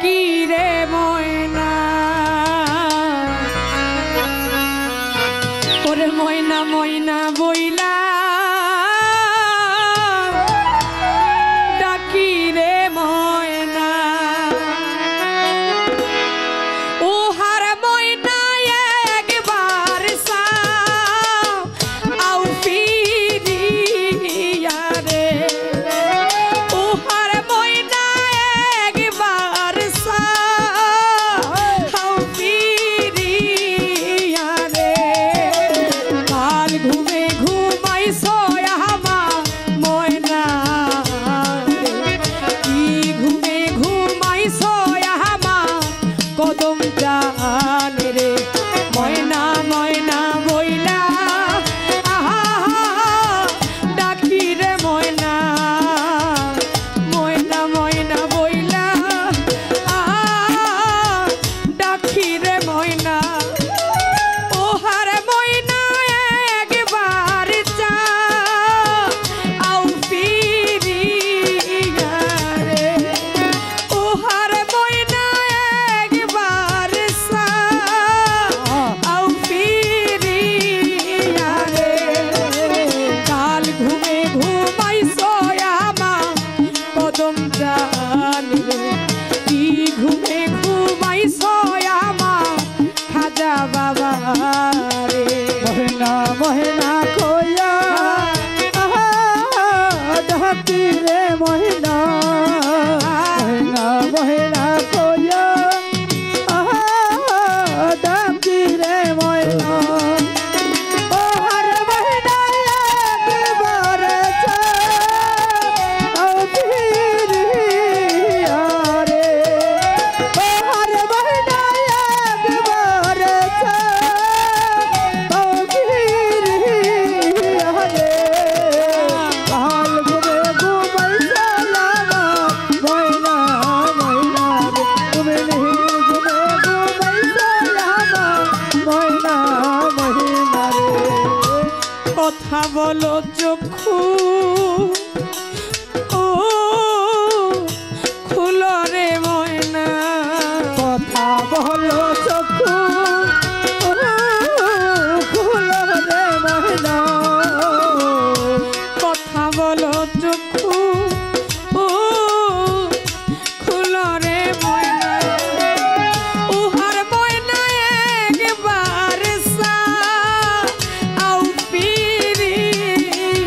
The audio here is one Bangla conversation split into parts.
ডাকি রে ময়না ওরে ময়না ময়না বইলা ডাকি রে ময়না ও হার ময়না একবার আও ফিরিয়া রে ও হার ময়না একবার আও ফিরিয়া রে কাল ঘুমে ঘুমাইছো আমা ময়না কি ঘুমে ঘুমাইছো আমা কদম জান রে ময়না ময়না বইলা আহা ডাকি রে ময়না ময়না ময়না বইলা আহা ডাকি রে ময়না ও হার ময়না একবার চা আও ফিরিয়া রে ও হার ময়না একবার চা আও ফিরিয়া রে কাল ঘুমে ঘুমাইছো আমা কদম জান রে কি ঘুমে ঘুমাইছো আমা খাজা বাবা রে মহিনা মহিনা কইয়া ডাকি রে মহিনা মহিনা মহিনা কইয়া ডাকি রে মহিনা ও হর মহিনা একবার চাও ফিরিয়া রে ও হর মহিনা একবার চাও ফিরিয়া রে কাল ঘুমে ঘুমাইছো আমা ময়না ময়না রে তুমি ঘুমে ঘুমাইছো আমা ময়না ময়না রে কথা বলো চক্ষু ও খুলো রে ময়না কথা বলো চক্ষু খুলো রে মহিনা কথা বলো চক্ষু ও খুলো রে ময়না ও হার ময়না একবার আও ফিরিয়া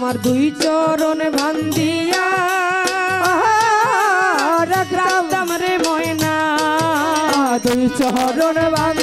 আমার দুই চরণ ভান্দিয়া রাখতাম রাখতাম রে ময়না দুই চরণ বান